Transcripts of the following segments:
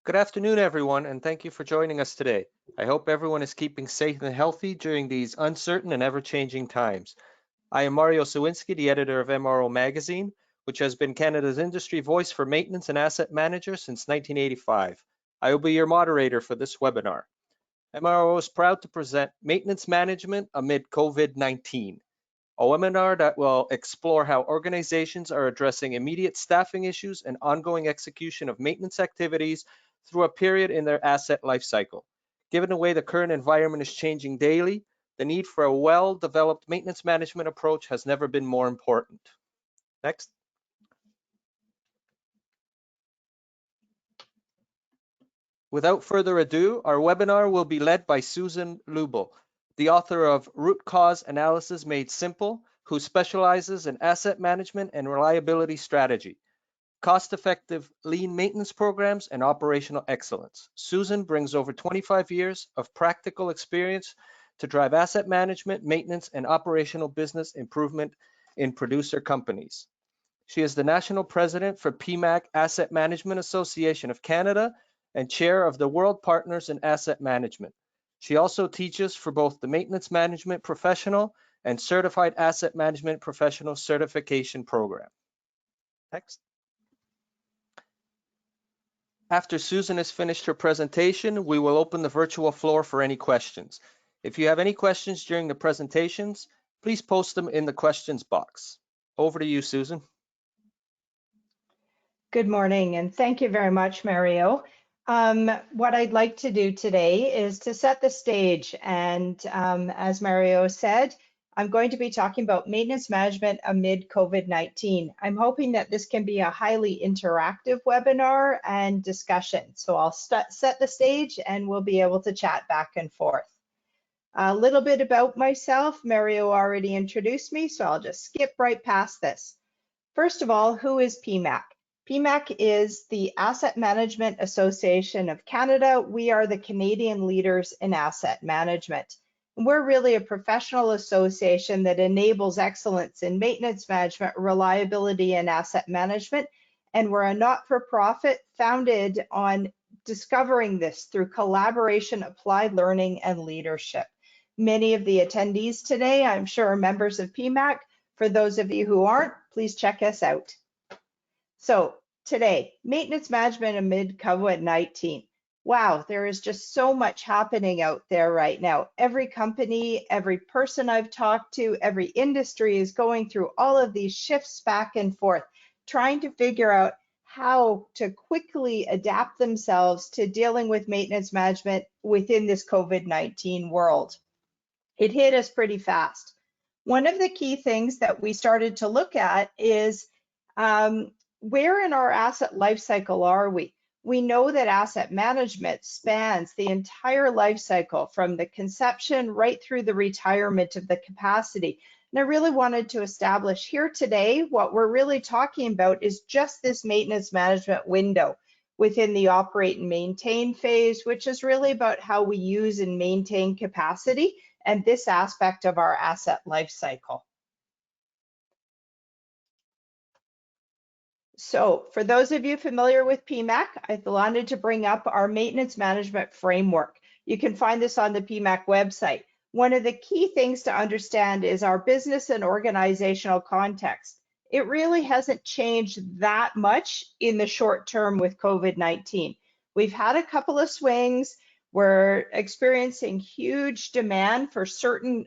Good afternoon, everyone, and thank you for joining us today. I hope everyone is keeping safe and healthy during these uncertain and ever-changing times. I am Mario Sawinski, the editor of MRO Magazine, which has been Canada's industry voice for maintenance and asset managers since 1985. I will be your moderator for this webinar. MRO is proud to present Maintenance Management Amid COVID-19, a webinar that will explore how organizations are addressing immediate staffing issues and ongoing execution of maintenance activities through a period in their asset lifecycle. Given the way the current environment is changing daily, the need for a well-developed maintenance management approach has never been more important. Next. Without further ado, our webinar will be led by Susan Lubel, the author of Root Cause Analysis Made Simple, who specializes in asset management and reliability strategy, cost-effective lean maintenance programs, and operational excellence. Susan brings over 25 years of practical experience to drive asset management, maintenance, and operational business improvement in producer companies. She is the national president for PEMAC Asset Management Association of Canada and chair of the World Partners in Asset Management. She also teaches for both the Maintenance Management Professional and Certified Asset Management Professional Certification Program. Next. After Susan has finished her presentation, we will open the virtual floor for any questions. If you have any questions during the presentations, please post them in the questions box. Over to you, Susan. Good morning, and thank you very much, Mario. What I'd like to do today is to set the stage, and as Mario said, I'm going to be talking about maintenance management amid COVID-19. I'm hoping that this can be a highly interactive webinar and discussion. So I'll set the stage and we'll be able to chat back and forth. A little bit about myself. Mario already introduced me, so I'll just skip right past this. First of all, who is PEMAC? PEMAC is the Asset Management Association of Canada. We are the Canadian leaders in asset management. We're really a professional association that enables excellence in maintenance management, reliability, and asset management. And we're a not-for-profit founded on discovering this through collaboration, applied learning, and leadership. Many of the attendees today, I'm sure, are members of PEMAC. For those of you who aren't, please check us out. So today, maintenance management amid COVID-19. Wow, there is just so much happening out there right now. Every company, every person I've talked to, every industry is going through all of these shifts back and forth, trying to figure out how to quickly adapt themselves to dealing with maintenance management within this COVID-19 world. It hit us pretty fast. One of the key things that we started to look at is where in our asset life cycle are we? We know that asset management spans the entire life cycle from the conception right through the retirement of the capacity. And I really wanted to establish here today what we're really talking about is just this maintenance management window within the operate and maintain phase, which is really about how we use and maintain capacity and this aspect of our asset life cycle. So for those of you familiar with PEMAC, I wanted to bring up our maintenance management framework. You can find this on the PEMAC website. One of the key things to understand is our business and organizational context. It really hasn't changed that much in the short term with COVID-19. We've had a couple of swings. We're experiencing huge demand for certain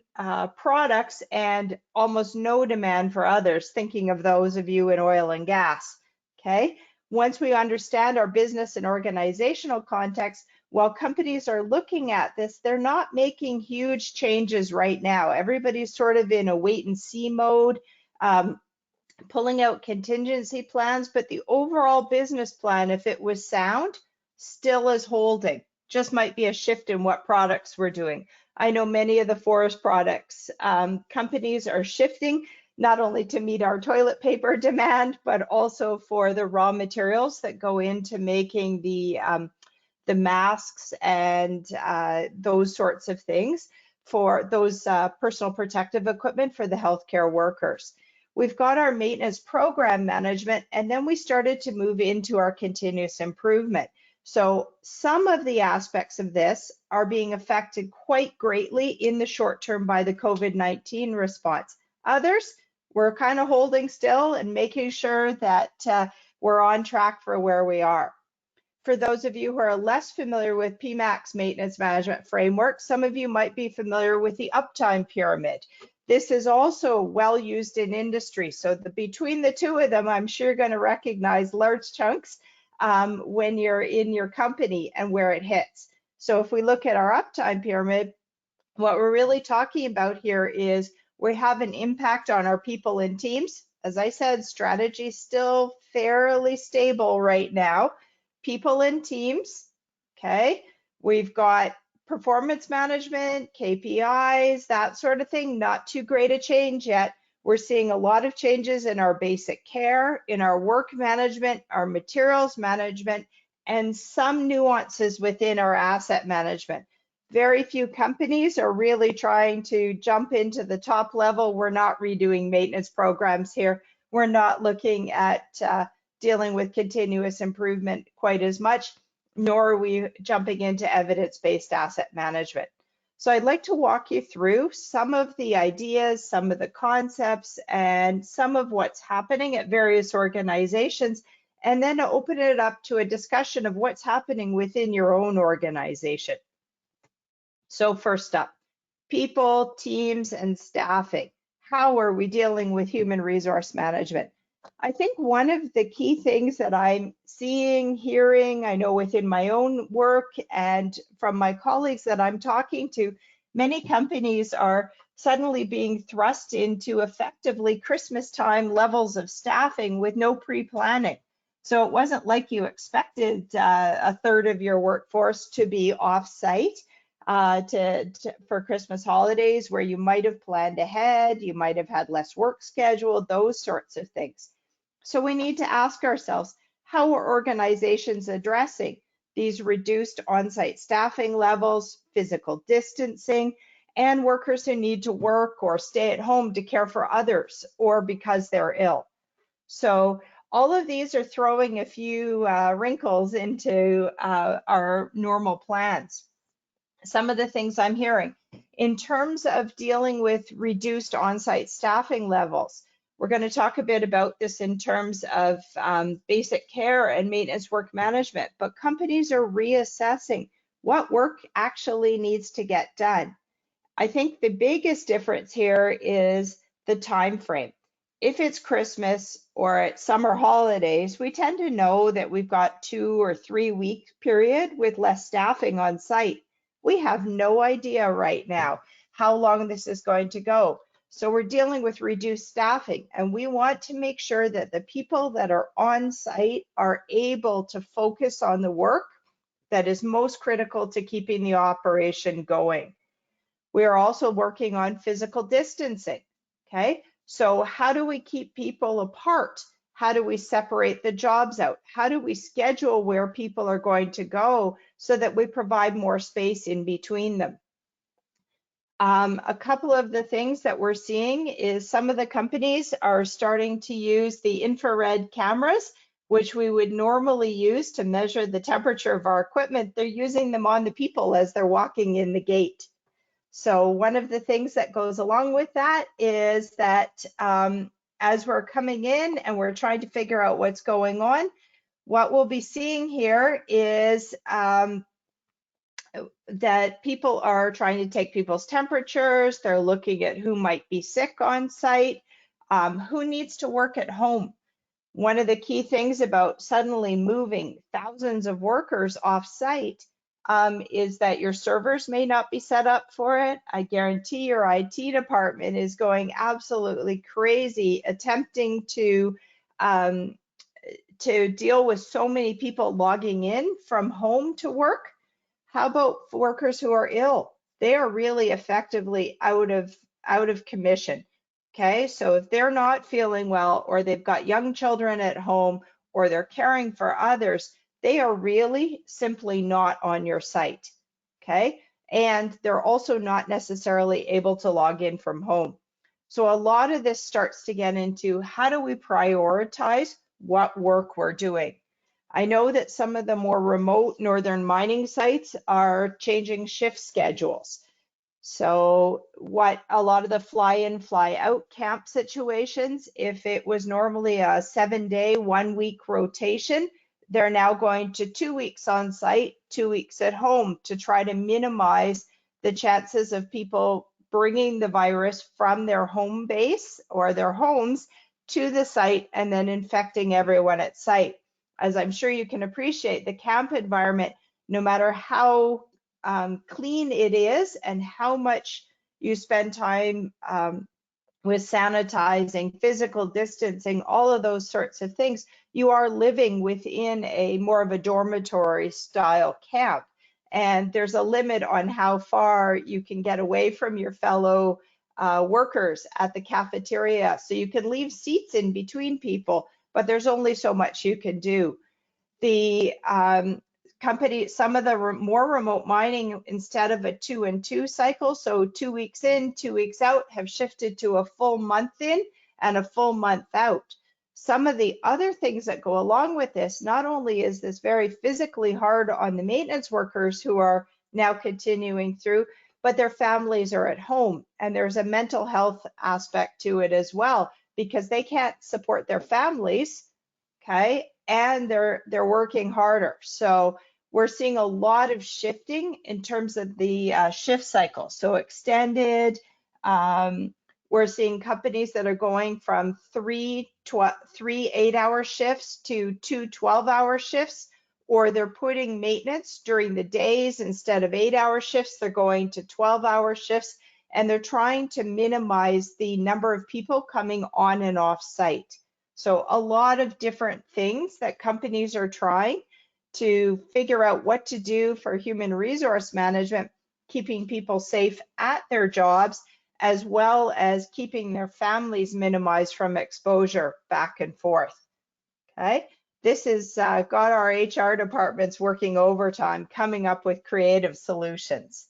products and almost no demand for others, thinking of those of you in oil and gas. Okay, once we understand our business and organizational context, while companies are looking at this, they're not making huge changes right now. Everybody's sort of in a wait and see mode, pulling out contingency plans, but the overall business plan, if it was sound, still is holding. Just might be a shift in what products we're doing. I know many of the forest products companies are shifting not only to meet our toilet paper demand, but also for the raw materials that go into making the masks and those sorts of things for those personal protective equipment for the healthcare workers. We've got our maintenance program management, and then we started to move into our continuous improvement. So some of the aspects of this are being affected quite greatly in the short term by the COVID-19 response. Others, we're kind of holding still and making sure that we're on track for where we are. For those of you who are less familiar with PEMAC's maintenance management framework, some of you might be familiar with the Uptime Pyramid. This is also well used in industry. So between the two of them, I'm sure you're going to recognize large chunks when you're in your company and where it hits. So if we look at our Uptime Pyramid, what we're really talking about here is we have an impact on our people and teams. As I said, strategy is still fairly stable right now. People and teams, okay? We've got performance management, KPIs, that sort of thing. Not too great a change yet. We're seeing a lot of changes in our basic care, in our work management, our materials management, and some nuances within our asset management. Very few companies are really trying to jump into the top level. We're not redoing maintenance programs here. We're not looking at dealing with continuous improvement quite as much, nor are we jumping into evidence-based asset management. So I'd like to walk you through some of the ideas, some of the concepts, and some of what's happening at various organizations, and then open it up to a discussion of what's happening within your own organization. So first up, people, teams, and staffing. How are we dealing with human resource management? I think one of the key things that I'm seeing, hearing, I know within my own work and from my colleagues that I'm talking to, many companies are suddenly being thrust into effectively Christmas time levels of staffing with no pre-planning. So it wasn't like you expected a third of your workforce to be off-site for Christmas holidays, where you might have planned ahead, you might have had less work scheduled, those sorts of things. So we need to ask ourselves, how are organizations addressing these reduced on-site staffing levels, physical distancing, and workers who need to work or stay at home to care for others or because they're ill? So all of these are throwing a few wrinkles into our normal plans. Some of the things I'm hearing in terms of dealing with reduced on-site staffing levels. We're going to talk a bit about this in terms of basic care and maintenance work management, but companies are reassessing what work actually needs to get done. I think the biggest difference here is the time frame. If it's Christmas or it's summer holidays, we tend to know that we've got 2 or 3 week period with less staffing on site. We have no idea right now how long this is going to go. So we're dealing with reduced staffing, and we want to make sure that the people that are on site are able to focus on the work that is most critical to keeping the operation going. We are also working on physical distancing, okay? So how do we keep people apart? How do we separate the jobs out? How do we schedule where people are going to go so that we provide more space in between them? A couple of the things that we're seeing is some of the companies are starting to use the infrared cameras, which we would normally use to measure the temperature of our equipment. They're using them on the people as they're walking in the gate. So one of the things that goes along with that is that as we're coming in and we're trying to figure out what's going on, what we'll be seeing here is that people are trying to take people's temperatures. They're looking at who might be sick on site, who needs to work at home. One of the key things about suddenly moving thousands of workers off site is that your servers may not be set up for it. I guarantee your IT department is going absolutely crazy attempting to deal with so many people logging in from home to work. How about workers who are ill? They are really effectively out of commission. Okay, so if they're not feeling well, or they've got young children at home, or they're caring for others, they are really simply not on your site. Okay, and they're also not necessarily able to log in from home. So a lot of this starts to get into how do we prioritize what work we're doing. I know that some of the more remote northern mining sites are changing shift schedules. So what a lot of the fly in, fly out camp situations, if it was normally a 7-day, 1-week rotation, they're now going to 2 weeks on site, 2 weeks at home to try to minimize the chances of people bringing the virus from their home base or their homes to the site and then infecting everyone at site. As I'm sure you can appreciate, the camp environment, no matter how clean it is and how much you spend time with sanitizing, physical distancing, all of those sorts of things, you are living within a more of a dormitory style camp. And there's a limit on how far you can get away from your fellow workers at the cafeteria. So you can leave seats in between people, but there's only so much you can do. The company, some of the more remote mining, instead of a 2 and 2 cycle, so 2 weeks in, 2 weeks out, have shifted to a full month in and a full month out. Some of the other things that go along with this, not only is this very physically hard on the maintenance workers who are now continuing through, but their families are at home, and there's a mental health aspect to it as well, because they can't support their families, okay, and they're working harder. So we're seeing a lot of shifting in terms of the shift cycle. So extended, we're seeing companies that are going from 3 8-hour shifts to 2 12-hour shifts, or they're putting maintenance during the days instead of 8-hour shifts, they're going to 12-hour shifts, and they're trying to minimize the number of people coming on and off site. So a lot of different things that companies are trying to figure out what to do for human resource management, keeping people safe at their jobs, as well as keeping their families minimized from exposure back and forth. Okay, this has got our HR departments working overtime, coming up with creative solutions.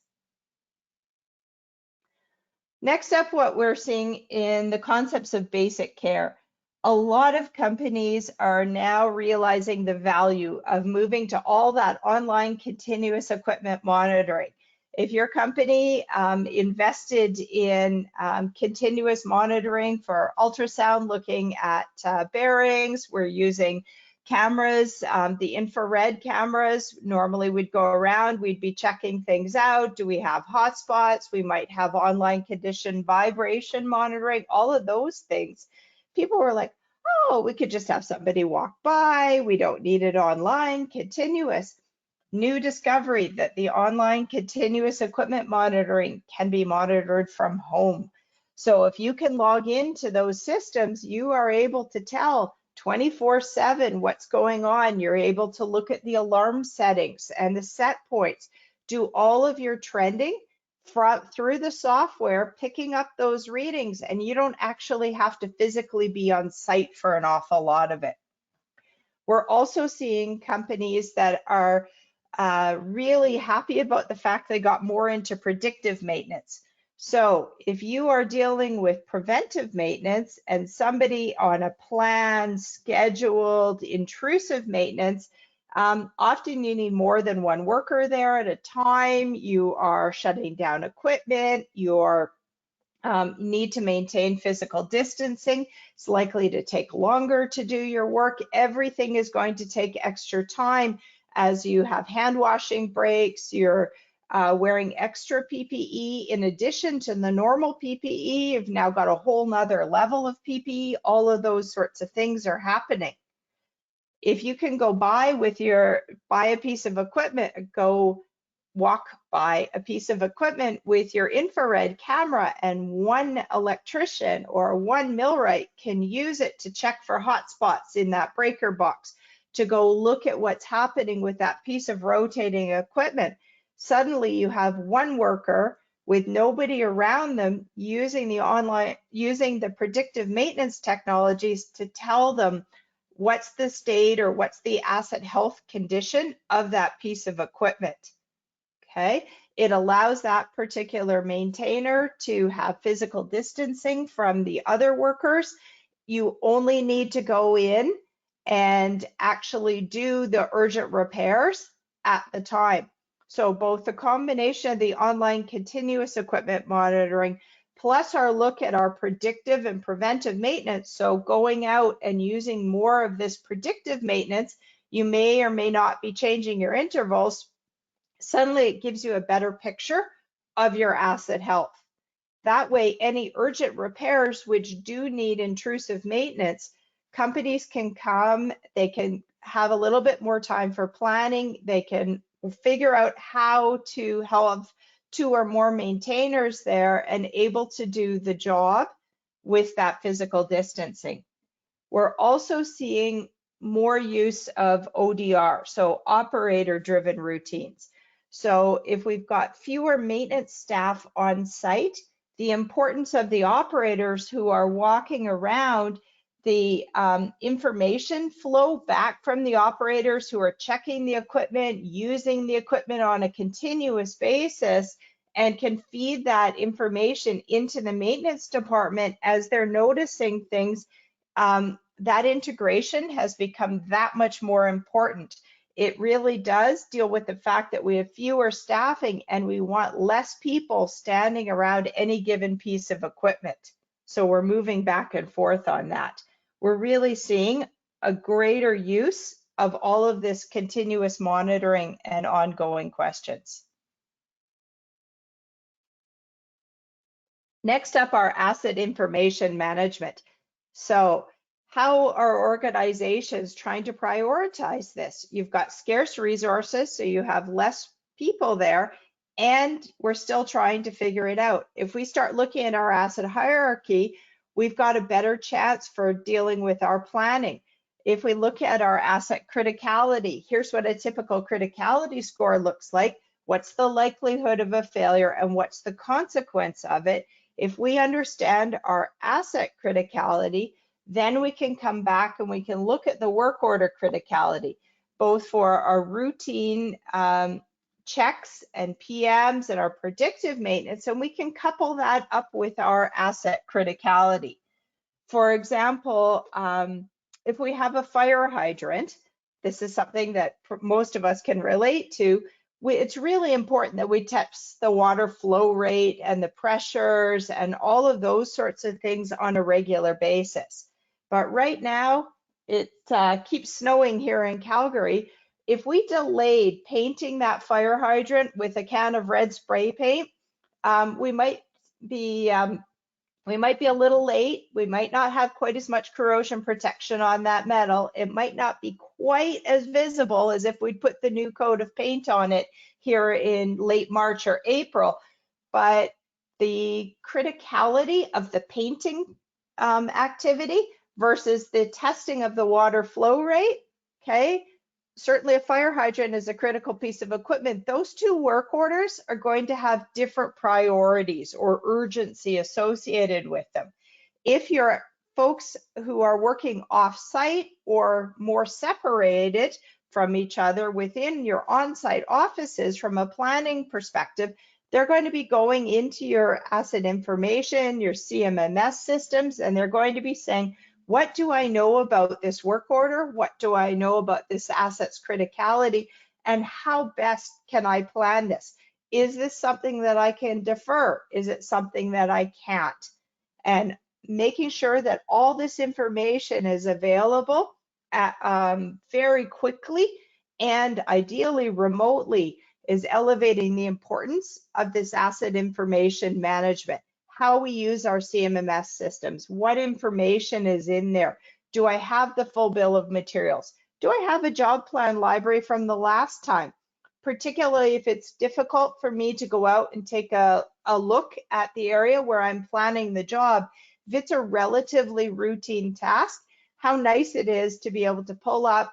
Next up, what we're seeing in the concepts of basic care. A lot of companies are now realizing the value of moving to all that online continuous equipment monitoring. If your company invested in continuous monitoring for ultrasound, looking at bearings, we're using cameras, the infrared cameras, normally we'd go around, we'd be checking things out. Do we have hotspots? We might have online condition vibration monitoring, all of those things. People were like, oh, we could just have somebody walk by. We don't need it online, continuous. New discovery that the online continuous equipment monitoring can be monitored from home. So if you can log into those systems, you are able to tell 24/7 what's going on. You're able to look at the alarm settings and the set points, do all of your trending through the software, picking up those readings, and you don't actually have to physically be on site for an awful lot of it. We're also seeing companies that are really happy about the fact they got more into predictive maintenance. So if you are dealing with preventive maintenance and somebody on a plan, scheduled, intrusive maintenance, often you need more than one worker there at a time. You are shutting down equipment. You're need to maintain physical distancing. It's likely to take longer to do your work. Everything is going to take extra time as you have hand washing breaks, you're wearing extra PPE in addition to the normal PPE. You've now got a whole nother level of PPE. All of those sorts of things are happening. If you can go buy a piece of equipment, go walk by a piece of equipment with your infrared camera, and one electrician or one millwright can use it to check for hot spots in that breaker box, to go look at what's happening with that piece of rotating equipment. Suddenly you have one worker with nobody around them using the predictive maintenance technologies to tell them what's the state or what's the asset health condition of that piece of equipment. Okay, it allows that particular maintainer to have physical distancing from the other workers. You only need to go in and actually do the urgent repairs at the time. So both the combination of the online continuous equipment monitoring plus our look at our predictive and preventive maintenance. So going out and using more of this predictive maintenance, you may or may not be changing your intervals. Suddenly it gives you a better picture of your asset health. That way, any urgent repairs which do need intrusive maintenance, companies can come, they can have a little bit more time for planning, they can figure out how to have 2 or more maintainers there and able to do the job with that physical distancing. We're also seeing more use of ODR, so operator-driven routines. So if we've got fewer maintenance staff on site, the importance of the operators who are walking around, the information flow back from the operators who are checking the equipment, using the equipment on a continuous basis, and can feed that information into the maintenance department as they're noticing things. That integration has become that much more important. It really does deal with the fact that we have fewer staffing and we want less people standing around any given piece of equipment. So we're moving back and forth on that. We're really seeing a greater use of all of this continuous monitoring and ongoing questions. Next up, our asset information management. So how are organizations trying to prioritize this? You've got scarce resources, so you have less people there, and we're still trying to figure it out. If we start looking at our asset hierarchy, we've got a better chance for dealing with our planning. If we look at our asset criticality, here's what a typical criticality score looks like. What's the likelihood of a failure and what's the consequence of it? If we understand our asset criticality, then we can come back and we can look at the work order criticality, both for our routine checks and PMs and our predictive maintenance, and we can couple that up with our asset criticality. For example, if we have a fire hydrant, this is something that most of us can relate to. It's really important that we test the water flow rate and the pressures and all of those sorts of things on a regular basis. But right now, it keeps snowing here in Calgary. If we delayed painting that fire hydrant with a can of red spray paint, we might be a little late. We might not have quite as much corrosion protection on that metal. It might not be quite as visible as if we'd put the new coat of paint on it here in late March or April. But the criticality of the painting activity versus the testing of the water flow rate, okay? Certainly a fire hydrant is a critical piece of equipment. Those two work orders are going to have different priorities or urgency associated with them. If you're folks who are working off-site or more separated from each other within your on-site offices from a planning perspective, they're going to be going into your asset information, your CMMS systems, and they're going to be saying, what do I know about this work order? What do I know about this asset's criticality? And how best can I plan this? Is this something that I can defer? Is it something that I can't? And making sure that all this information is available very quickly and ideally remotely is elevating the importance of this asset information management. How we use our CMMS systems, what information is in there. Do I have the full bill of materials? Do I have a job plan library from the last time? Particularly if it's difficult for me to go out and take a look at the area where I'm planning the job. If it's a relatively routine task, how nice it is to be able to pull up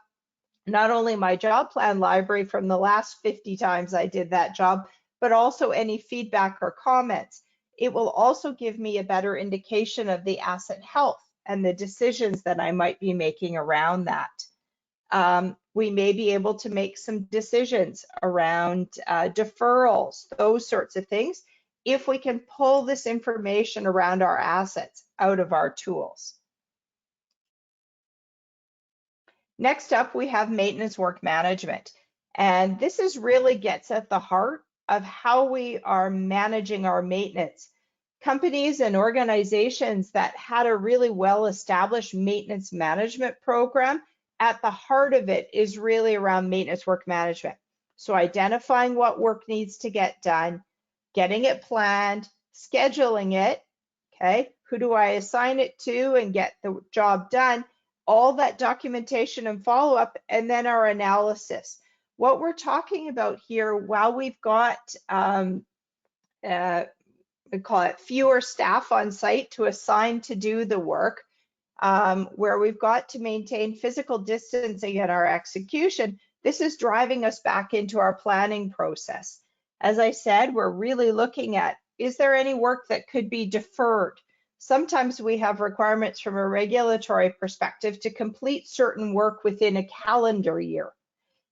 not only my job plan library from the last 50 times I did that job, but also any feedback or comments. It will also give me a better indication of the asset health and the decisions that I might be making around that. We may be able to make some decisions around deferrals, those sorts of things, if we can pull this information around our assets out of our tools. Next up, we have maintenance work management. And this really gets at the heart of how we are managing our maintenance. Companies and organizations that had a really well-established maintenance management program, at the heart of it is really around maintenance work management. So identifying what work needs to get done, getting it planned, scheduling it, okay? Who do I assign it to and get the job done? All that documentation and follow-up, and then our analysis. What we're talking about here, while we've got, we call it fewer staff on site to assign to do the work, where we've got to maintain physical distancing in our execution, this is driving us back into our planning process. As I said, we're really looking at, is there any work that could be deferred? Sometimes we have requirements from a regulatory perspective to complete certain work within a calendar year.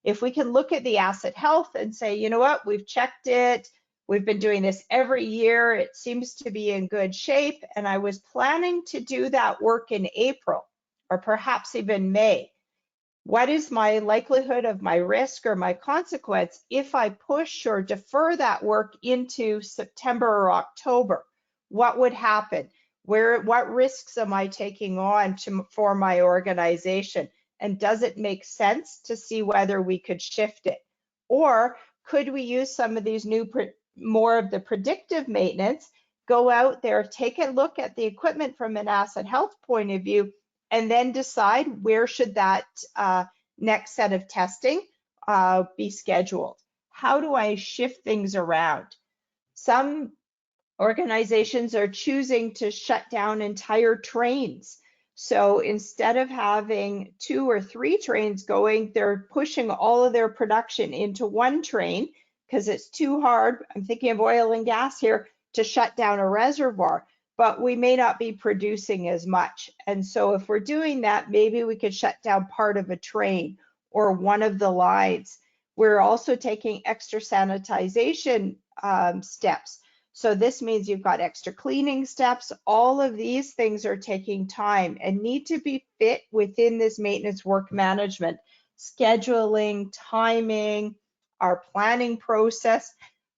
If we can look at the asset health and say, you know what, we've checked it, we've been doing this every year, it seems to be in good shape, and I was planning to do that work in April or perhaps even May. What is my likelihood of my risk or my consequence if I push or defer that work into September or October? What would happen? What risks am I taking on for my organization? And does it make sense to see whether we could shift it? Or could we use some of these new, more of the predictive maintenance, go out there, take a look at the equipment from an asset health point of view, and then decide where should that next set of testing be scheduled? How do I shift things around? Some organizations are choosing to shut down entire trains. So instead of having 2 or 3 trains going, they're pushing all of their production into one train because it's too hard, I'm thinking of oil and gas here, to shut down a reservoir, but we may not be producing as much. And so if we're doing that, maybe we could shut down part of a train or one of the lines. We're also taking extra sanitization steps. So this means you've got extra cleaning steps. All of these things are taking time and need to be fit within this maintenance work management, scheduling, timing, our planning process.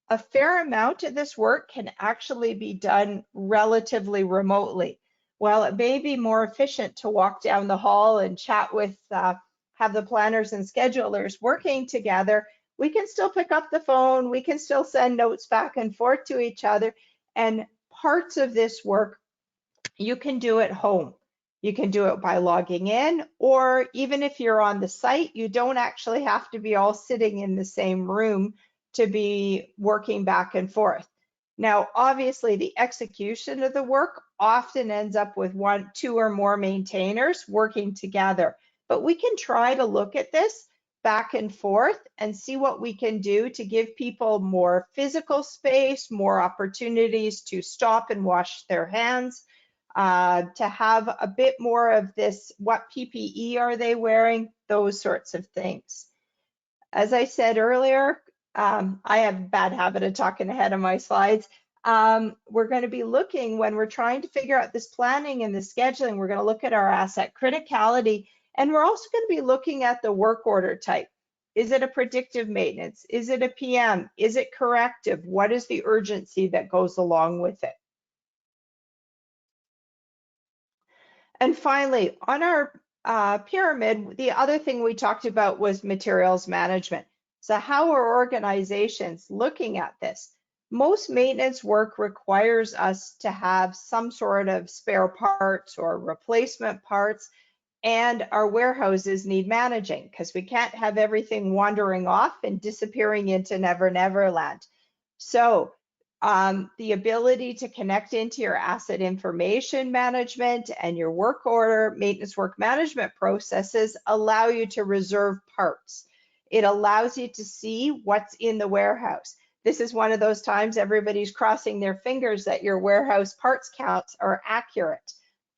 A fair amount of this work can actually be done relatively remotely. While it may be more efficient to walk down the hall and chat with, have the planners and schedulers working together, we can still pick up the phone, we can still send notes back and forth to each other, and parts of this work you can do at home. You can do it by logging in, or even if you're on the site, you don't actually have to be all sitting in the same room to be working back and forth. Now, obviously, the execution of the work often ends up with 1, 2 or more maintainers working together, but we can try to look at this back and forth and see what we can do to give people more physical space, more opportunities to stop and wash their hands, to have a bit more of this, what PPE are they wearing, those sorts of things. As I said earlier, I have a bad habit of talking ahead of my slides. We're going to be looking, when we're trying to figure out this planning and the scheduling, we're going to look at our asset criticality, and we're also going to be looking at the work order type. Is it a predictive maintenance? Is it a PM? Is it corrective? What is the urgency that goes along with it? And finally, on our pyramid, the other thing we talked about was materials management. So how are organizations looking at this? Most maintenance work requires us to have some sort of spare parts or replacement parts, and our warehouses need managing because we can't have everything wandering off and disappearing into Never Never Land. So the ability to connect into your asset information management and your work order, maintenance work management processes allow you to reserve parts. It allows you to see what's in the warehouse. This is one of those times everybody's crossing their fingers that your warehouse parts counts are accurate,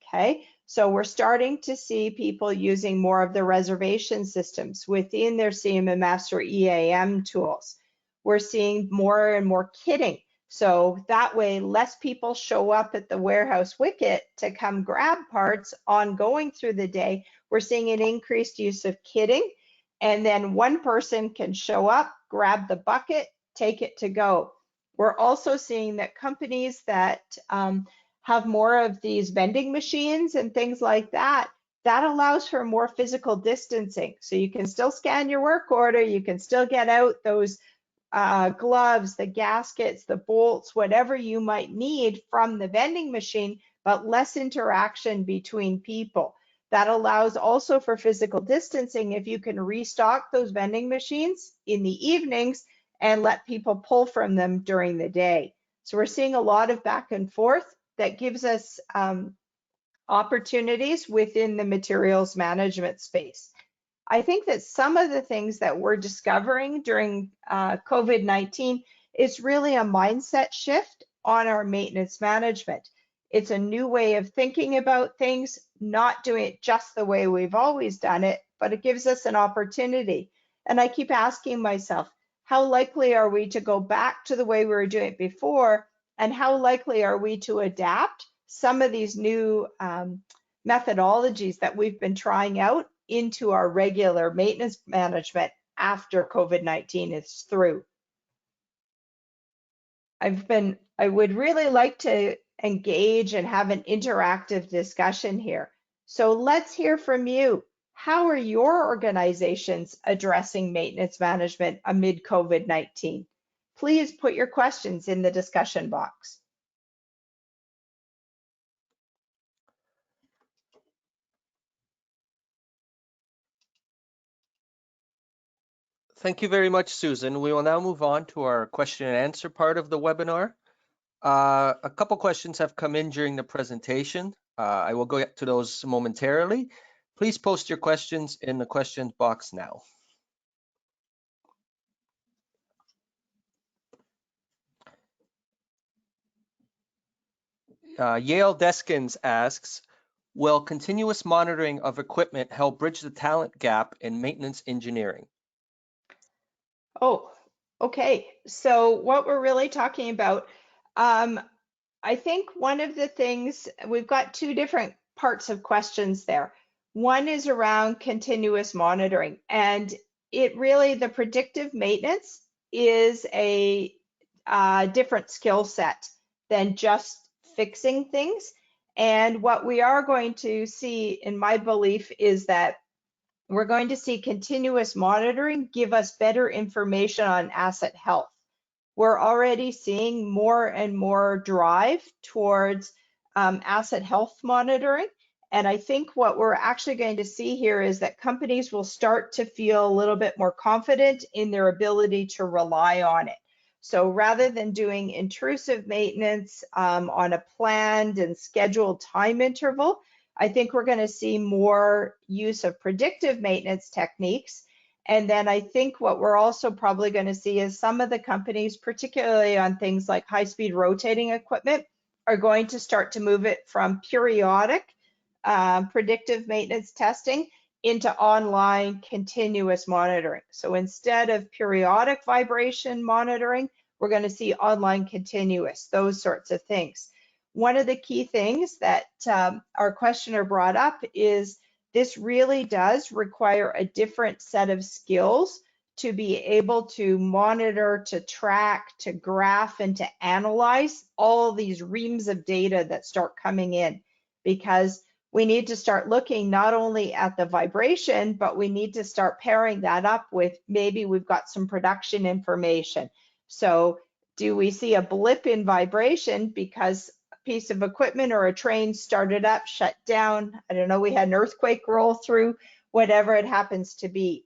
okay? So we're starting to see people using more of the reservation systems within their CMMS or EAM tools. We're seeing more and more kitting. So that way, less people show up at the warehouse wicket to come grab parts ongoing through the day. We're seeing an increased use of kitting, and then one person can show up, grab the bucket, take it to go. We're also seeing that companies that have more of these vending machines and things like that, that allows for more physical distancing. So you can still scan your work order, you can still get out those gloves, the gaskets, the bolts, whatever you might need from the vending machine, but less interaction between people. That allows also for physical distancing if you can restock those vending machines in the evenings and let people pull from them during the day. So we're seeing a lot of back and forth that gives us opportunities within the materials management space. I think that some of the things that we're discovering during COVID-19 is really a mindset shift on our maintenance management. It's a new way of thinking about things, not doing it just the way we've always done it, but it gives us an opportunity. And I keep asking myself, how likely are we to go back to the way we were doing it before? And how likely are we to adapt some of these new methodologies that we've been trying out into our regular maintenance management after COVID-19 is through? I would really like to engage and have an interactive discussion here. So let's hear from you. How are your organizations addressing maintenance management amid COVID-19? Please put your questions in the discussion box. Thank you very much, Susan. We will now move on to our question and answer part of the webinar. A couple questions have come in during the presentation. I will go to those momentarily. Please post your questions in the questions box now. Yale Deskins asks, will continuous monitoring of equipment help bridge the talent gap in maintenance engineering? Oh, okay. So what we're really talking about, I think one of the things, we've got two different parts of questions there. One is around continuous monitoring, and it really, the predictive maintenance is a different skill set than just fixing things. And what we are going to see, in my belief, is that we're going to see continuous monitoring give us better information on asset health. We're already seeing more and more drive towards asset health monitoring. And I think what we're actually going to see here is that companies will start to feel a little bit more confident in their ability to rely on it. So rather than doing intrusive maintenance on a planned and scheduled time interval, I think we're going to see more use of predictive maintenance techniques. And then I think what we're also probably going to see is some of the companies, particularly on things like high-speed rotating equipment, are going to start to move it from periodic predictive maintenance testing into online continuous monitoring. So instead of periodic vibration monitoring, we're going to see online continuous, those sorts of things. One of the key things that our questioner brought up is this really does require a different set of skills to be able to monitor, to track, to graph, and to analyze all these reams of data that start coming in, because we need to start looking not only at the vibration, but we need to start pairing that up with maybe we've got some production information. So do we see a blip in vibration because piece of equipment or a train started up, shut down? I don't know, we had an earthquake roll through, whatever it happens to be.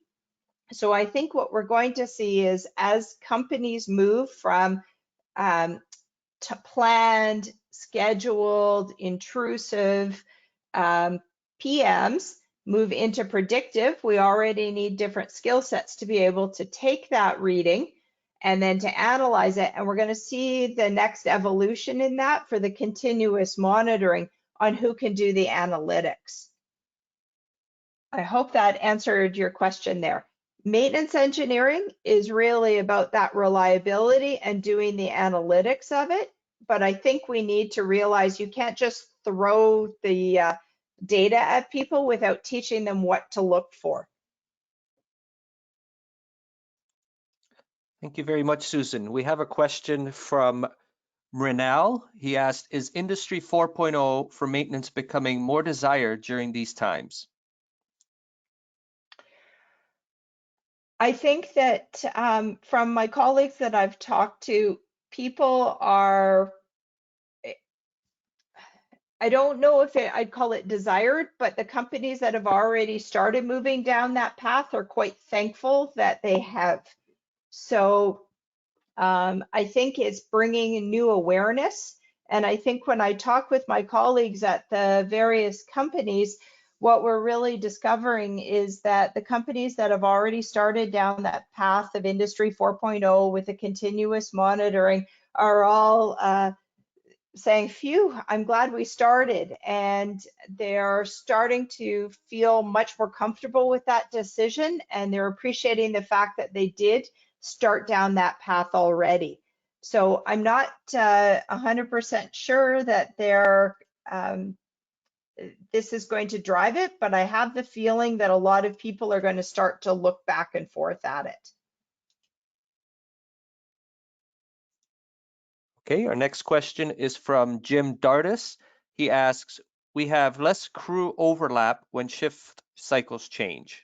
So I think what we're going to see is as companies move from to planned, scheduled, intrusive PMs, move into predictive, we already need different skill sets to be able to take that reading and then to analyze it. And we're going to see the next evolution in that for the continuous monitoring on who can do the analytics. I hope that answered your question there. Maintenance engineering is really about that reliability and doing the analytics of it. But I think we need to realize you can't just throw the data at people without teaching them what to look for. Thank you very much, Susan. We have a question from Renal. He asked, is Industry 4.0 for maintenance becoming more desired during these times? I think that from my colleagues that I've talked to, people are, I don't know if I'd call it desired, but the companies that have already started moving down that path are quite thankful that they have. So I think it's bringing new awareness. And I think when I talk with my colleagues at the various companies, what we're really discovering is that the companies that have already started down that path of Industry 4.0 with the continuous monitoring are all saying, phew, I'm glad we started. And they're starting to feel much more comfortable with that decision. And they're appreciating the fact that they did start down that path already. So I'm not 100% sure that this is going to drive it, but I have the feeling that a lot of people are going to start to look back and forth at it. Okay, our next question is from Jim Dardis. He asks, we have less crew overlap when shift cycles change.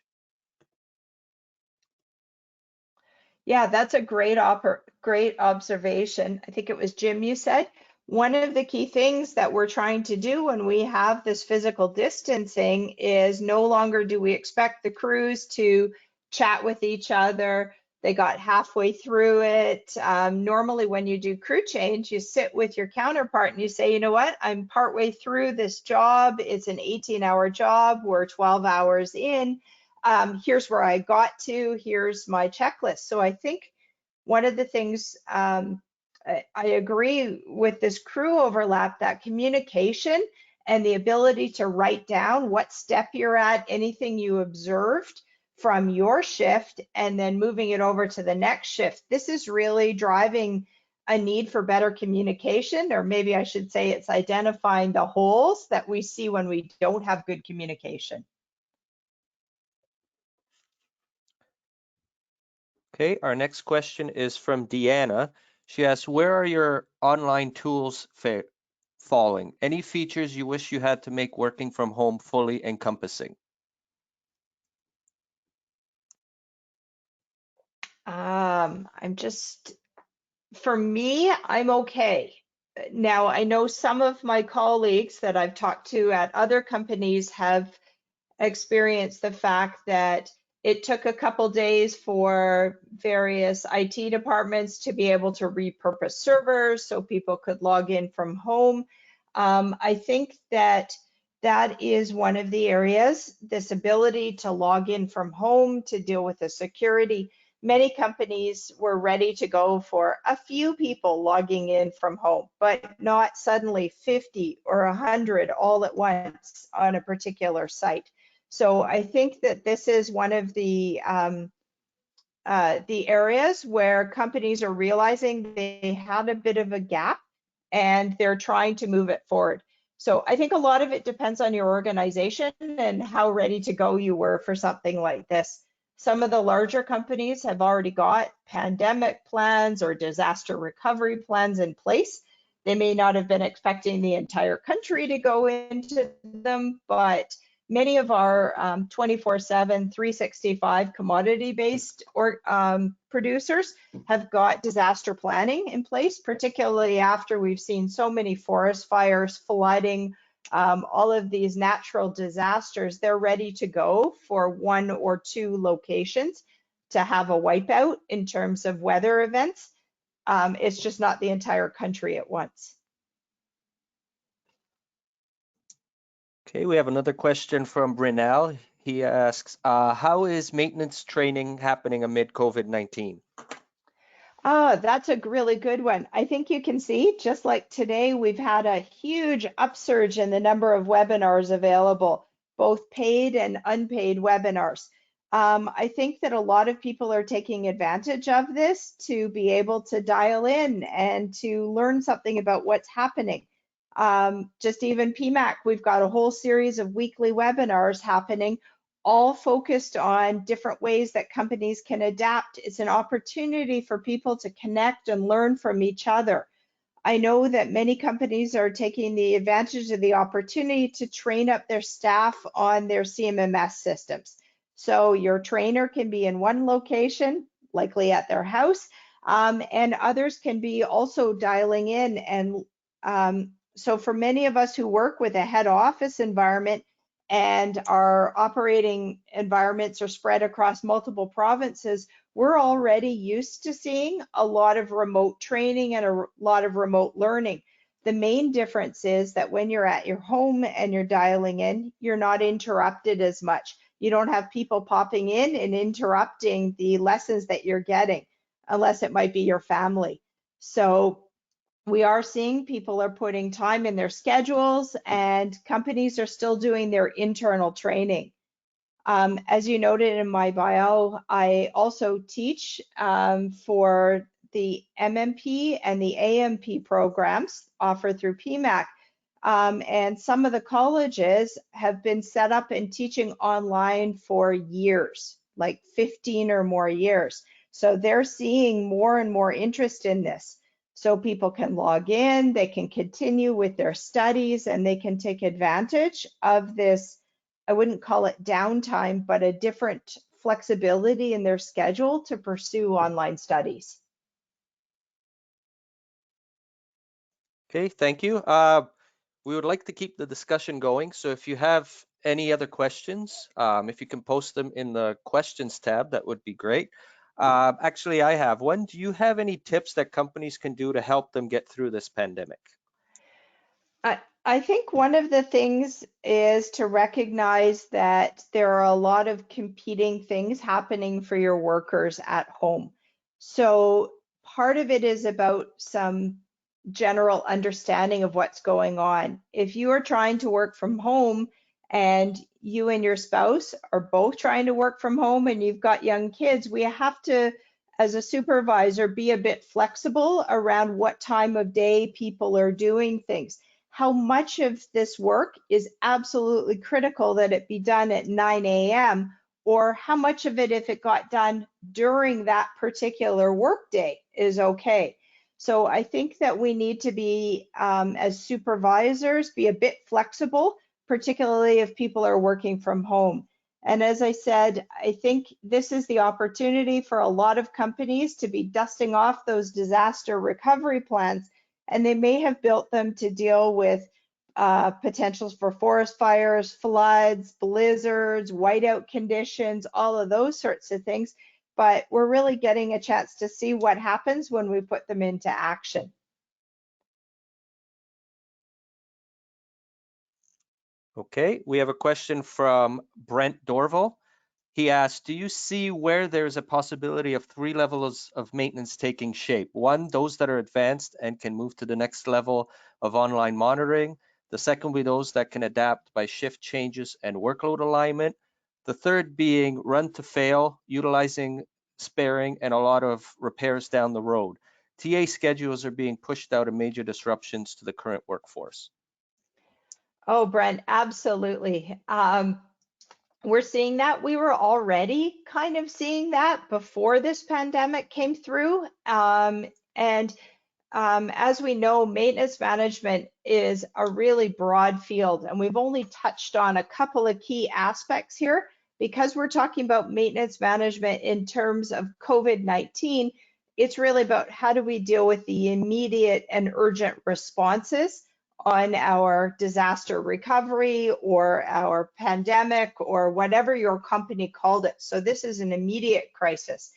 Yeah, that's a great observation. I think it was Jim you said. One of the key things that we're trying to do when we have this physical distancing is no longer do we expect the crews to chat with each other. They got halfway through it. Normally when you do crew change, you sit with your counterpart and you say, you know what, I'm partway through this job. It's an 18-hour job. We're 12 hours in. Here's where I got to, here's my checklist. So I think one of the things I agree with this crew overlap, that communication and the ability to write down what step you're at, anything you observed from your shift, and then moving it over to the next shift. This is really driving a need for better communication, or maybe I should say it's identifying the holes that we see when we don't have good communication. Okay, our next question is from Deanna. She asks, where are your online tools falling? Any features you wish you had to make working from home fully encompassing? For me, I'm okay. Now, I know some of my colleagues that I've talked to at other companies have experienced the fact that it took a couple days for various IT departments to be able to repurpose servers so people could log in from home. I think that that is one of the areas, this ability to log in from home to deal with the security. Many companies were ready to go for a few people logging in from home, but not suddenly 50 or 100 all at once on a particular site. So I think that this is one of the areas where companies are realizing they had a bit of a gap and they're trying to move it forward. So I think a lot of it depends on your organization and how ready to go you were for something like this. Some of the larger companies have already got pandemic plans or disaster recovery plans in place. They may not have been expecting the entire country to go into them, but many of our 24/7, 365 commodity-based producers have got disaster planning in place, particularly after we've seen so many forest fires, flooding, all of these natural disasters. They're ready to go for one or two locations to have a wipeout in terms of weather events. It's just not the entire country at once. Okay, we have another question from Brynel. He asks, how is maintenance training happening amid COVID-19? That's a really good one. I think you can see, just like today, we've had a huge upsurge in the number of webinars available, both paid and unpaid webinars. I think that a lot of people are taking advantage of this to be able to dial in and to learn something about what's happening. Just even PEMAC, we've got a whole series of weekly webinars happening, all focused on different ways that companies can adapt. It's an opportunity for people to connect and learn from each other. I know that many companies are taking the advantage of the opportunity to train up their staff on their CMMS systems. So your trainer can be in one location, likely at their house, and others can be also dialing in. And so for many of us who work with a head office environment and our operating environments are spread across multiple provinces, we're already used to seeing a lot of remote training and a lot of remote learning. The main difference is that when you're at your home and you're dialing in, you're not interrupted as much. You don't have people popping in and interrupting the lessons that you're getting, unless it might be your family. So we are seeing people are putting time in their schedules, and companies are still doing their internal training. As you noted in my bio, I also teach for the MMP and the AMP programs offered through PEMAC. And some of the colleges have been set up and teaching online for years, like 15 or more years. So they're seeing more and more interest in this. So people can log in, they can continue with their studies, and they can take advantage of this. I wouldn't call it downtime, but a different flexibility in their schedule to pursue online studies. Okay, thank you. We would like to keep the discussion going. So if you have any other questions, if you can post them in the questions tab, that would be great. Actually, I have one. Do you have any tips that companies can do to help them get through this pandemic? I think one of the things is to recognize that there are a lot of competing things happening for your workers at home. So part of it is about some general understanding of what's going on. If you are trying to work from home and you and your spouse are both trying to work from home and you've got young kids, we have to, as a supervisor, be a bit flexible around what time of day people are doing things. How much of this work is absolutely critical that it be done at 9 a.m., or how much of it, if it got done during that particular workday, is okay. So I think that we need to be, as supervisors, be a bit flexible, particularly if people are working from home. And as I said, I think this is the opportunity for a lot of companies to be dusting off those disaster recovery plans, and they may have built them to deal with potentials for forest fires, floods, blizzards, whiteout conditions, all of those sorts of things. But we're really getting a chance to see what happens when we put them into action. Okay, we have a question from Brent Dorval. He asked, do you see where there's a possibility of 3 levels of maintenance taking shape? One, those that are advanced and can move to the next level of online monitoring. The second will be those that can adapt by shift changes and workload alignment. The third being run to fail, utilizing sparing and a lot of repairs down the road. TA schedules are being pushed out and major disruptions to the current workforce. Oh, Brent, absolutely. We're seeing that. We were already kind of seeing that before this pandemic came through. And as we know, maintenance management is a really broad field, and we've only touched on a couple of key aspects here. Because we're talking about maintenance management in terms of COVID-19, it's really about how do we deal with the immediate and urgent responses on our disaster recovery or our pandemic or whatever your company called it. So this is an immediate crisis.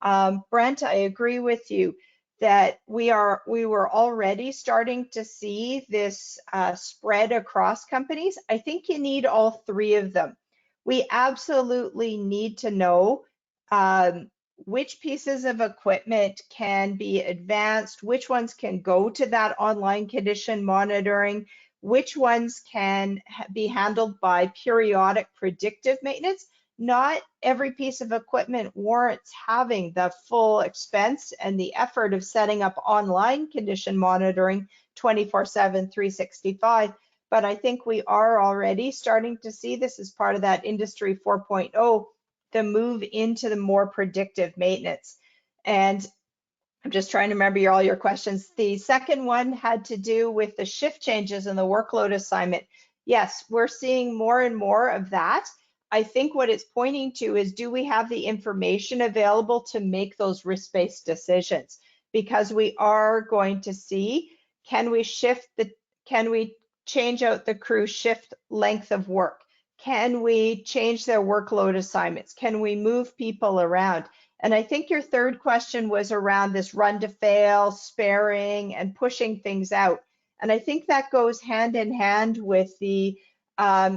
Brent, I agree with you that we were already starting to see this spread across companies. I think you need all three of them. We absolutely need to know which pieces of equipment can be advanced, which ones can go to that online condition monitoring, which ones can be handled by periodic predictive maintenance. Not every piece of equipment warrants having the full expense and the effort of setting up online condition monitoring 24/7, 365. But I think we are already starting to see this as part of that Industry 4.0, the move into the more predictive maintenance. And I'm just trying to remember all your questions. The second one had to do with the shift changes and the workload assignment. Yes, we're seeing more and more of that. I think what it's pointing to is, do we have the information available to make those risk-based decisions? Because we are going to see, can we change out the crew shift length of work? Can we change their workload assignments? Can we move people around? And I think your third question was around this run to fail, sparing, and pushing things out. And I think that goes hand in hand with the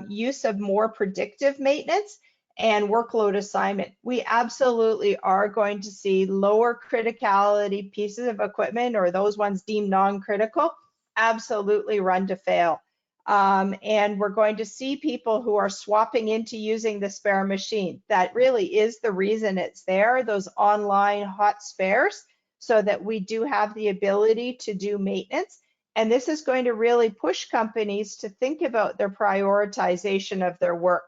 use of more predictive maintenance and workload assignment. We absolutely are going to see lower criticality pieces of equipment, or those ones deemed non-critical, absolutely run to fail. And we're going to see people who are swapping into using the spare machine. That really is the reason it's there, those online hot spares, so that we do have the ability to do maintenance. And this is going to really push companies to think about their prioritization of their work.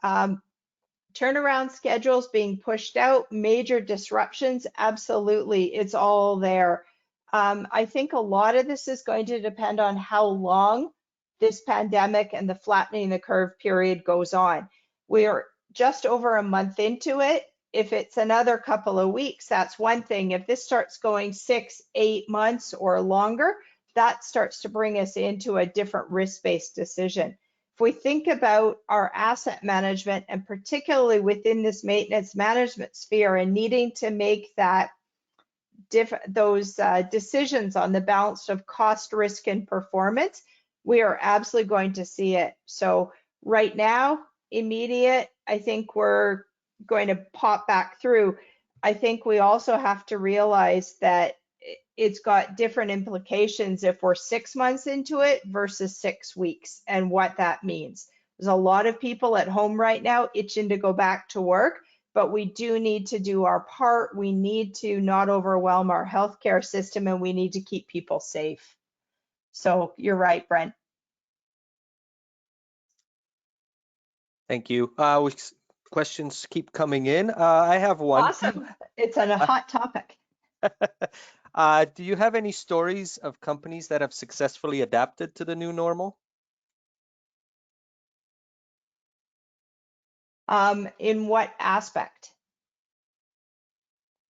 Turnaround schedules being pushed out, major disruptions, absolutely, it's all there. I think a lot of this is going to depend on how long this pandemic and the flattening the curve period goes on. We are just over a month into it. If it's another couple of weeks, that's one thing. If this starts going 6, 8 months or longer, that starts to bring us into a different risk-based decision. If we think about our asset management, and particularly within this maintenance management sphere, and needing to make that those decisions on the balance of cost, risk, and performance, we are absolutely going to see it. So right now, immediate, I think we're going to pop back through. I think we also have to realize that it's got different implications if we're 6 months into it versus 6 weeks, and what that means. There's a lot of people at home right now itching to go back to work, but we do need to do our part. We need to not overwhelm our healthcare system, and we need to keep people safe. So you're right, Brent. Thank you. Questions keep coming in. I have one. Awesome. It's a hot topic. Do you have any stories of companies that have successfully adapted to the new normal? In what aspect?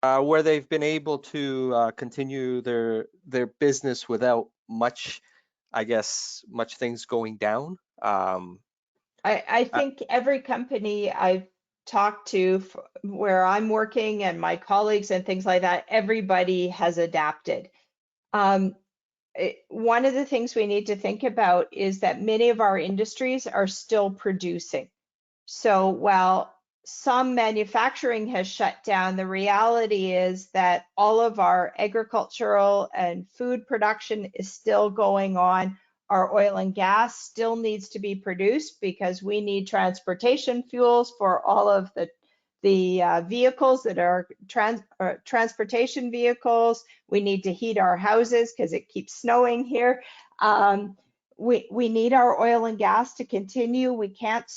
Where they've been able to continue their business without much, I guess, much things going down. I think every company I've talked to where I'm working and my colleagues and things like that, everybody has adapted. One of the things we need to think about is that many of our industries are still producing. So while some manufacturing has shut down, the reality is that all of our agricultural and food production is still going on. Our oil and gas still needs to be produced because we need transportation fuels for all of the vehicles that are transportation vehicles. We need to heat our houses because it keeps snowing here. We need our oil and gas to continue. We can't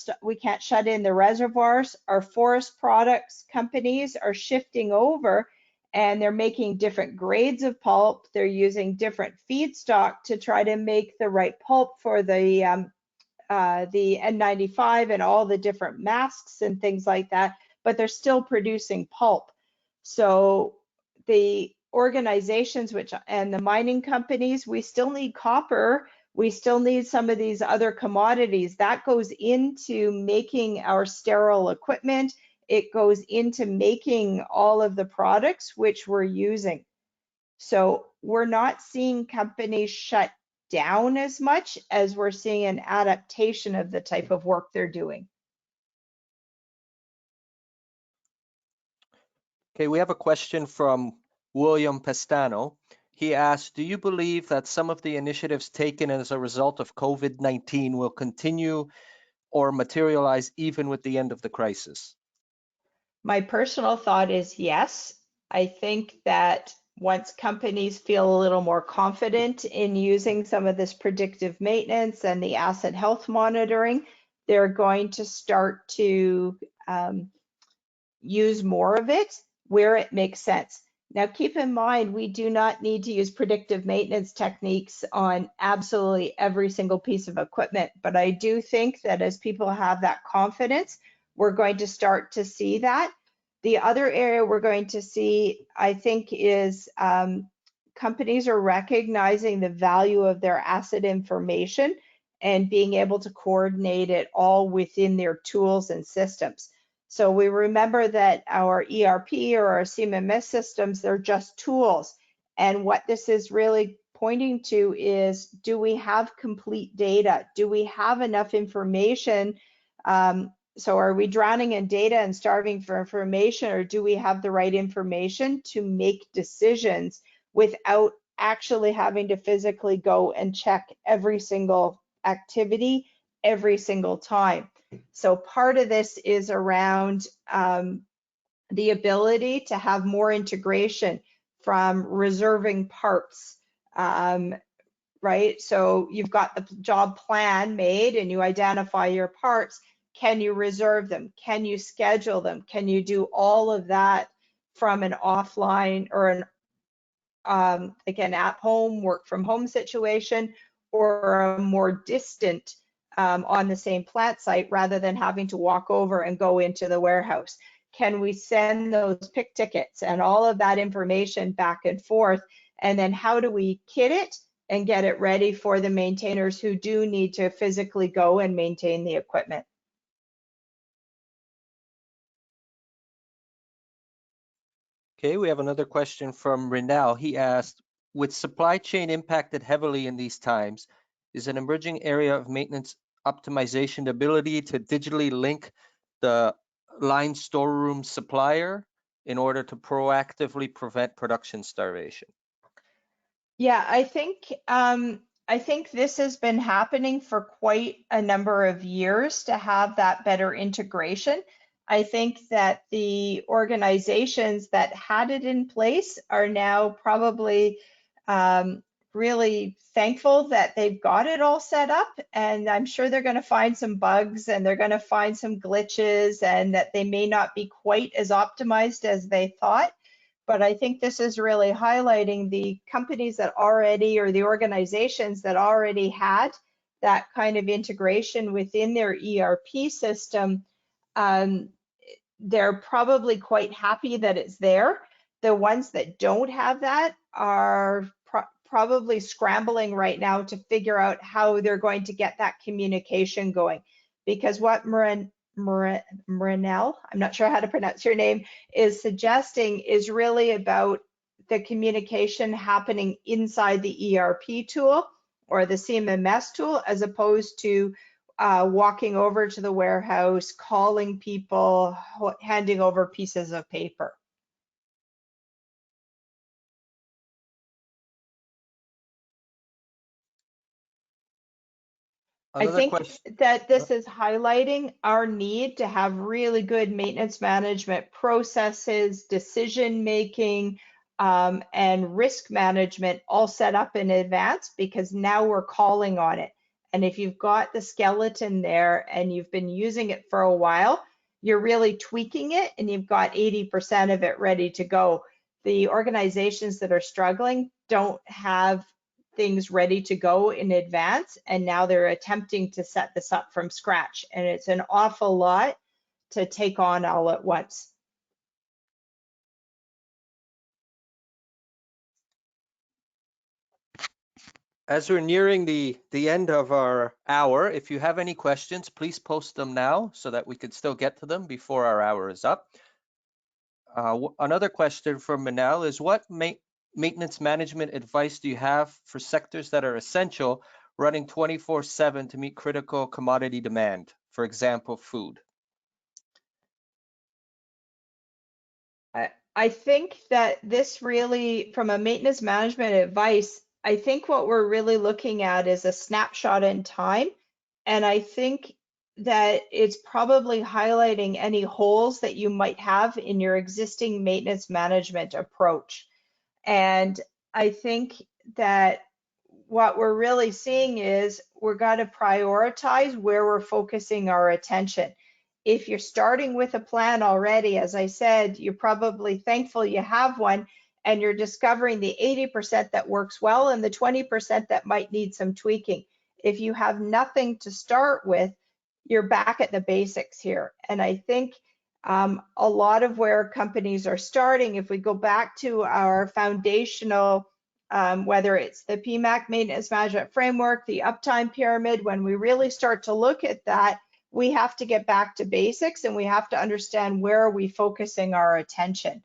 shut in the reservoirs. Our forest products companies are shifting over, and they're making different grades of pulp. They're using different feedstock to try to make the right pulp for the N95 and all the different masks and things like that, but they're still producing pulp. So the organizations and the mining companies, we still need copper. We still need some of these other commodities. That goes into making our sterile equipment. It goes into making all of the products which we're using. So we're not seeing companies shut down as much as we're seeing an adaptation of the type of work they're doing. Okay, we have a question from William Pestano. He asked, do you believe that some of the initiatives taken as a result of COVID-19 will continue or materialize even with the end of the crisis? My personal thought is yes. I think that once companies feel a little more confident in using some of this predictive maintenance and the asset health monitoring, they're going to start to use more of it where it makes sense. Now, keep in mind, we do not need to use predictive maintenance techniques on absolutely every single piece of equipment, but I do think that as people have that confidence, we're going to start to see that. The other area we're going to see, I think, is companies are recognizing the value of their asset information and being able to coordinate it all within their tools and systems. So we remember that our ERP or our CMMS systems, they're just tools. And what this is really pointing to is, do we have complete data? Do we have enough information? So are we drowning in data and starving for information, or do we have the right information to make decisions without actually having to physically go and check every single activity every single time? So part of this is around the ability to have more integration from reserving parts, right? So you've got the job plan made and you identify your parts. Can you reserve them? Can you schedule them? Can you do all of that from an offline or an again, at home, work from home situation, or a more distant on the same plant site rather than having to walk over and go into the warehouse? Can we send those pick tickets and all of that information back and forth? And then how do we kit it and get it ready for the maintainers who do need to physically go and maintain the equipment? Okay, we have another question from Renal. He asked, with supply chain impacted heavily in these times, is an emerging area of maintenance optimization the ability to digitally link the line storeroom supplier in order to proactively prevent production starvation? Yeah, I think this has been happening for quite a number of years to have that better integration. I think that the organizations that had it in place are now probably really thankful that they've got it all set up, and I'm sure they're going to find some bugs and they're going to find some glitches and that they may not be quite as optimized as they thought. But I think this is really highlighting the companies that already, or the organizations that already had that kind of integration within their ERP system. They're probably quite happy that it's there. The ones that don't have that are probably scrambling right now to figure out how they're going to get that communication going. Because what Marinel, I'm not sure how to pronounce your name, is suggesting is really about the communication happening inside the ERP tool or the CMMS tool, as opposed to walking over to the warehouse, calling people, handing over pieces of paper. I Another think question. that this is highlighting our need to have really good maintenance management processes, decision making, and risk management all set up in advance, because now we're calling on it. And if you've got the skeleton there and you've been using it for a while, you're really tweaking it and you've got 80% of it ready to go. The organizations that are struggling don't have things ready to go in advance, and now they're attempting to set this up from scratch, and it's an awful lot to take on all at once. As we're nearing the end of our hour, if you have any questions, please post them now so that we could still get to them before our hour is up. Another question from Manal is, what maintenance management advice do you have for sectors that are essential, running 24/7 to meet critical commodity demand, for example, food? I think that this really, from a maintenance management advice, I think what we're really looking at is a snapshot in time. And I think that it's probably highlighting any holes that you might have in your existing maintenance management approach. And I think that what we're really seeing is we're got to prioritize where we're focusing our attention. If you're starting with a plan already, as I said, you're probably thankful you have one, and you're discovering the 80% that works well and the 20% that might need some tweaking. If you have nothing to start with, you're back at the basics here. And I think a lot of where companies are starting, if we go back to our foundational, whether it's the PEMAC maintenance management framework, the Uptime Pyramid, when we really start to look at that, we have to get back to basics and we have to understand where are we focusing our attention.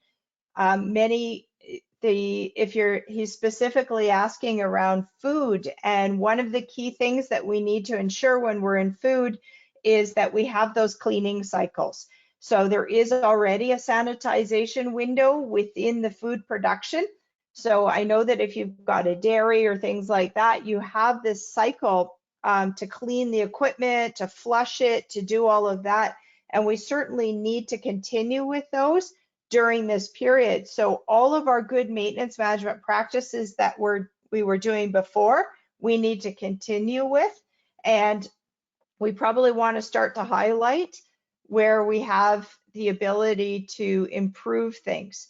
He's specifically asking around food, and one of the key things that we need to ensure when we're in food is that we have those cleaning cycles. So there is already a sanitization window within the food production. So I know that if you've got a dairy or things like that, you have this cycle to clean the equipment, to flush it, to do all of that. And we certainly need to continue with those during this period. So all of our good maintenance management practices that we were doing before, we need to continue with. And we probably want to start to highlight where we have the ability to improve things.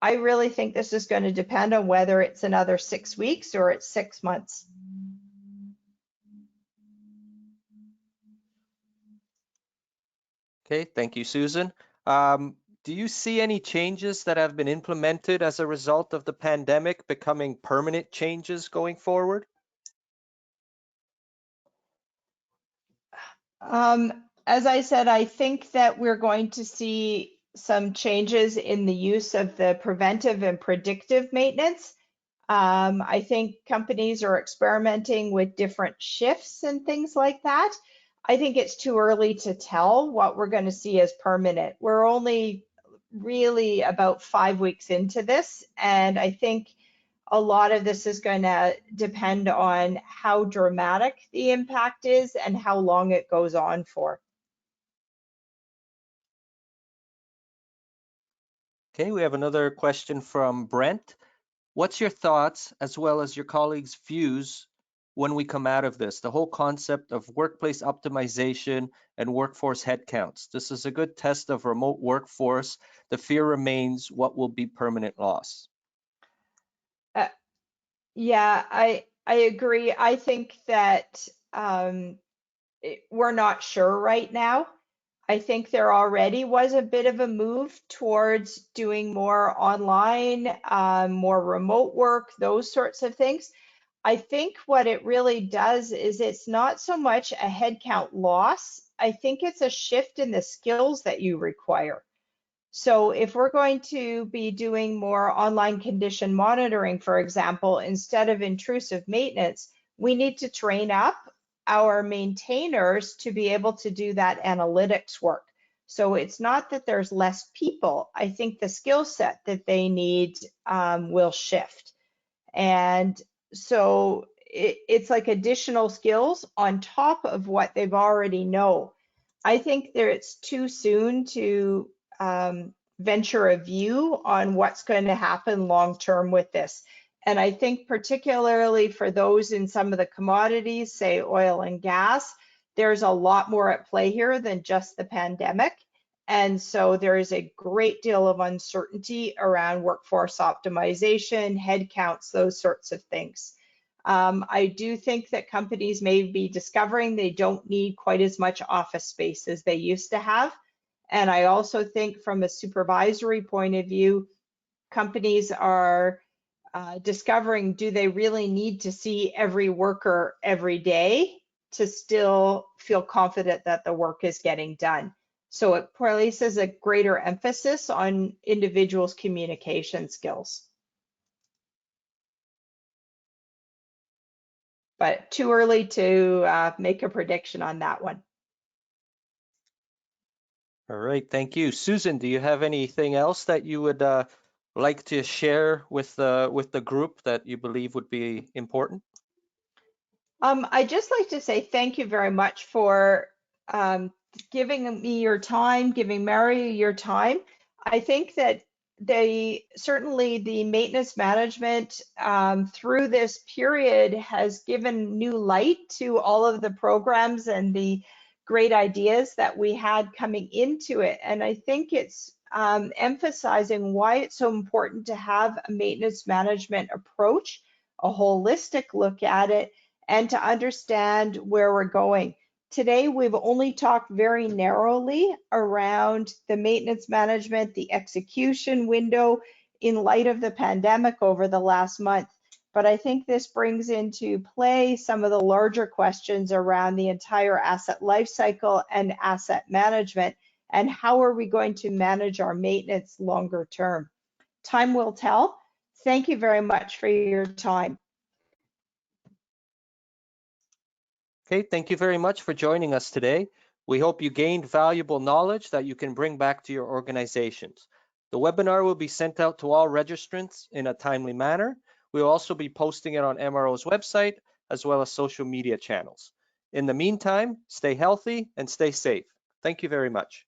I really think this is going to depend on whether it's another 6 weeks or it's 6 months. Okay, thank you, Susan. Do you see any changes that have been implemented as a result of the pandemic becoming permanent changes going forward? As I said, I think that we're going to see some changes in the use of the preventive and predictive maintenance. I think companies are experimenting with different shifts and things like that. I think it's too early to tell what we're going to see as permanent. We're only really about 5 weeks into this, and I think a lot of this is going to depend on how dramatic the impact is and how long it goes on for. Okay, we have another question from Brent. What's your thoughts, as well as your colleagues' views, when we come out of this? The whole concept of workplace optimization and workforce headcounts. This is a good test of remote workforce. The fear remains, what will be permanent loss? Yeah, I agree. I think that we're not sure right now. I think there already was a bit of a move towards doing more online, more remote work, those sorts of things. I think what it really does is it's not so much a headcount loss. I think it's a shift in the skills that you require. So if we're going to be doing more online condition monitoring, for example, instead of intrusive maintenance, we need to train up our maintainers to be able to do that analytics work. So it's not that there's less people. I think the skill set that they need will shift. And so it's like additional skills on top of what they've already know. I think it's too soon to venture a view on what's going to happen long term with this. And I think particularly for those in some of the commodities, say oil and gas, there's a lot more at play here than just the pandemic. And so there is a great deal of uncertainty around workforce optimization, headcounts, those sorts of things. I do think that companies may be discovering they don't need quite as much office space as they used to have. And I also think from a supervisory point of view, companies are discovering, do they really need to see every worker every day to still feel confident that the work is getting done? So it places a greater emphasis on individuals' communication skills. But too early to make a prediction on that one. All right, thank you. Susan, do you have anything else that you would like to share with the group that you believe would be important? I'd just like to say thank you very much for giving me your time, giving Mary your time. I think that certainly the maintenance management through this period has given new light to all of the programs and the great ideas that we had coming into it. And I think it's emphasizing why it's so important to have a maintenance management approach, a holistic look at it, and to understand where we're going. Today, we've only talked very narrowly around the maintenance management, the execution window in light of the pandemic over the last month. But I think this brings into play some of the larger questions around the entire asset lifecycle and asset management, and how are we going to manage our maintenance longer term. Time will tell. Thank you very much for your time. Okay, thank you very much for joining us today. We hope you gained valuable knowledge that you can bring back to your organizations. The webinar will be sent out to all registrants in a timely manner. We'll also be posting it on MRO's website as well as social media channels. In the meantime, stay healthy and stay safe. Thank you very much.